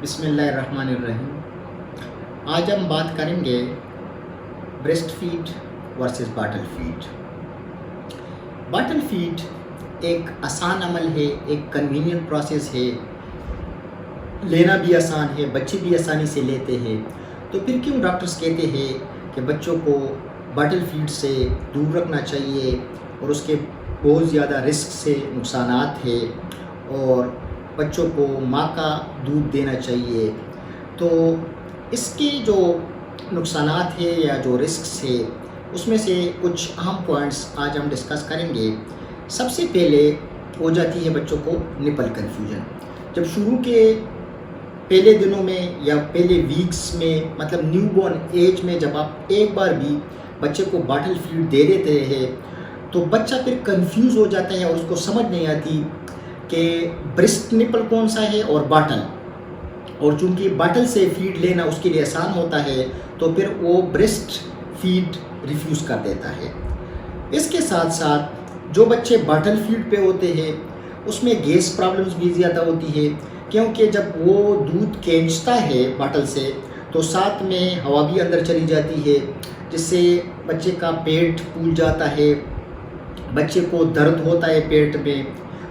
بسم اللہ الرحمن الرحیم۔ آج ہم بات کریں گے breast feed versus bottle feed. Bottle feed ایک آسان عمل ہے، ایک کنوینئنٹ پروسیس ہے، لینا بھی آسان ہے، بچے بھی آسانی سے لیتے ہیں۔ تو پھر کیوں ڈاکٹرز کہتے ہیں کہ بچوں کو باٹل فیڈ سے دور رکھنا چاہیے اور اس کے بہت زیادہ رسک سے نقصانات ہیں اور بچوں کو ماں کا دودھ دینا چاہیے؟ تو اس کے جو نقصانات ہیں یا جو رسکس ہے اس میں سے کچھ اہم پوائنٹس آج ہم ڈسکس کریں گے۔ سب سے پہلے ہو جاتی ہے بچوں کو نپل کنفیوژن۔ جب شروع کے پہلے دنوں میں یا پہلے ویکس میں، مطلب نیو بورن ایج میں، جب آپ ایک بار بھی بچے کو باٹل فیڈ دے دیتے ہیں تو بچہ پھر کنفیوز ہو جاتا ہے اور اس کو سمجھ نہیں آتی کہ برسٹ نپل کون سا ہے اور باٹل، اور چونکہ باٹل سے فیڈ لینا اس کے لیے آسان ہوتا ہے تو پھر وہ برسٹ فیڈ ریفیوز کر دیتا ہے۔ اس کے ساتھ ساتھ جو بچے باٹل فیڈ پہ ہوتے ہیں اس میں گیس پرابلمز بھی زیادہ ہوتی ہے، کیونکہ جب وہ دودھ کھینچتا ہے باٹل سے تو ساتھ میں ہوا بھی اندر چلی جاتی ہے، جس سے بچے کا پیٹ پھول جاتا ہے، بچے کو درد ہوتا ہے پیٹ میں،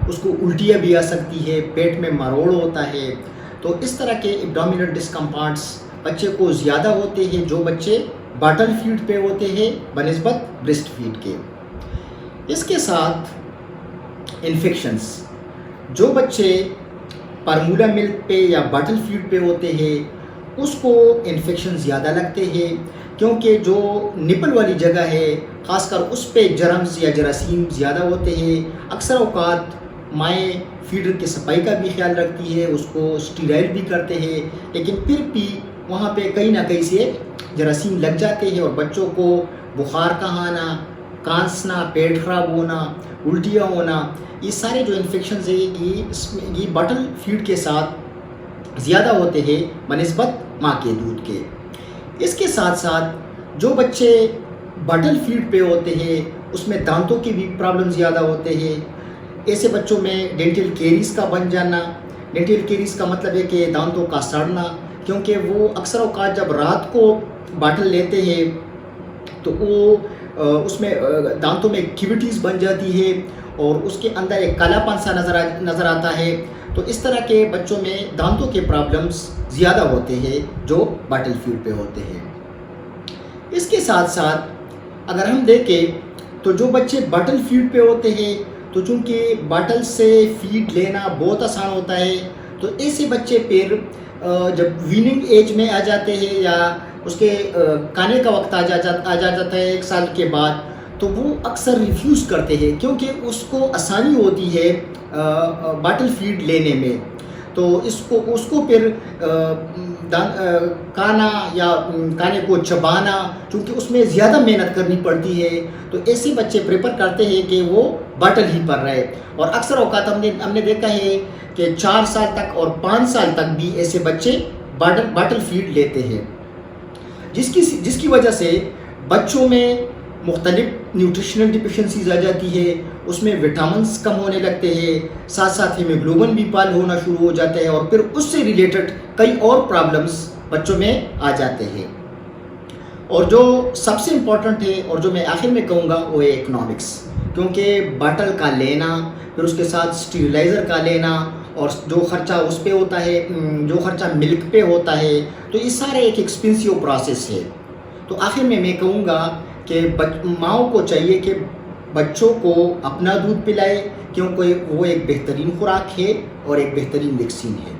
اس کو الٹیاں بھی آ سکتی ہے، پیٹ میں مروڑ ہوتا ہے۔ تو اس طرح کے ایبڈومینل ڈسکمفارٹس بچے کو زیادہ ہوتے ہیں جو بچے باٹل فیڈ پہ ہوتے ہیں بنسبت برسٹ فیڈ کے۔ اس کے ساتھ انفیکشنز، جو بچے فارمولا ملک پہ یا باٹل فیڈ پہ ہوتے ہیں اس کو انفیکشن زیادہ لگتے ہیں، کیونکہ جو نپل والی جگہ ہے خاص کر اس پہ جرمز یا جراثیم زیادہ ہوتے ہیں۔ اکثر اوقات مائیں فیڈر کی صفائی کا بھی خیال رکھتی ہے، اس کو اسٹیرائل بھی کرتے ہیں، لیکن پھر بھی وہاں پہ کہیں نہ کہیں سے جراثیم لگ جاتے ہیں اور بچوں کو بخار کا آنا، کانسنا، پیٹ خراب ہونا، الٹیاں ہونا، یہ سارے جو انفیکشنز ہیں یہ باٹل فیڈ کے ساتھ زیادہ ہوتے ہیں بنسبت ماں کے دودھ کے۔ اس کے ساتھ ساتھ جو بچے باٹل فیڈ پہ ہوتے ہیں اس میں دانتوں کی بھی پرابلم زیادہ ہوتے ہیں۔ ایسے بچوں میں ڈینٹل کیریز کا بن جانا، ڈینٹل کیریز کا مطلب ہے کہ دانتوں کا سڑنا، کیونکہ وہ اکثر اوقات جب رات کو باٹل لیتے ہیں تو وہ اس میں دانتوں میں کیویٹیز بن جاتی ہے اور اس کے اندر ایک کالا پن سا نظر آتا ہے۔ تو اس طرح کے بچوں میں دانتوں کے پرابلمز زیادہ ہوتے ہیں جو باٹل فیڈ پہ ہوتے ہیں۔ اس کے ساتھ ساتھ اگر ہم دیکھیں تو جو بچے باٹل فیڈ پہ ہوتے ہیں تو چونکہ باٹل سے فیڈ لینا بہت آسان ہوتا ہے، تو ایسے بچے پھر جب ویننگ ایج میں آ جاتے ہیں یا اس کے کھانے کا وقت آ جاتا ہے 1 سال کے بعد، تو وہ اکثر ریفیوز کرتے ہیں کیونکہ اس کو آسانی ہوتی ہے باٹل فیڈ لینے میں، تو اس کو پھر کھانا یا کھانے کو چبانا، چونکہ اس میں زیادہ محنت کرنی پڑتی ہے، تو ایسے بچے پریفر کرتے ہیں کہ وہ باٹل ہی پر رہے۔ اور اکثر اوقات ہم نے دیکھا ہے کہ 4 سال تک اور 5 سال تک بھی ایسے بچے باٹل فیڈ لیتے ہیں، جس کی وجہ سے بچوں میں مختلف نیوٹریشنل ڈیفیشنسیز آ جاتی ہے، اس میں وٹامنس کم ہونے لگتے ہیں، ساتھ ساتھ ہیموگلوبن بھی پال ہونا شروع ہو جاتا ہے اور پھر اس سے ریلیٹڈ کئی اور پرابلمس بچوں میں آ جاتے ہیں۔ اور جو سب سے امپورٹنٹ ہے اور جو میں آخر میں کہوں گا وہ ہے اکنامکس، کیونکہ باٹل کا لینا، پھر اس کے ساتھ اسٹیریلائزر کا لینا اور جو خرچہ اس پہ ہوتا ہے، جو خرچہ ملک پہ ہوتا ہے، تو یہ سارے ایک ایکسپینسیو پروسیس ہے۔ تو آخر میں کہوں گا کہ ماؤں کو چاہیے کہ بچوں کو اپنا دودھ پلائے، کیونکہ وہ ایک بہترین خوراک ہے اور ایک بہترین ویکسین ہے۔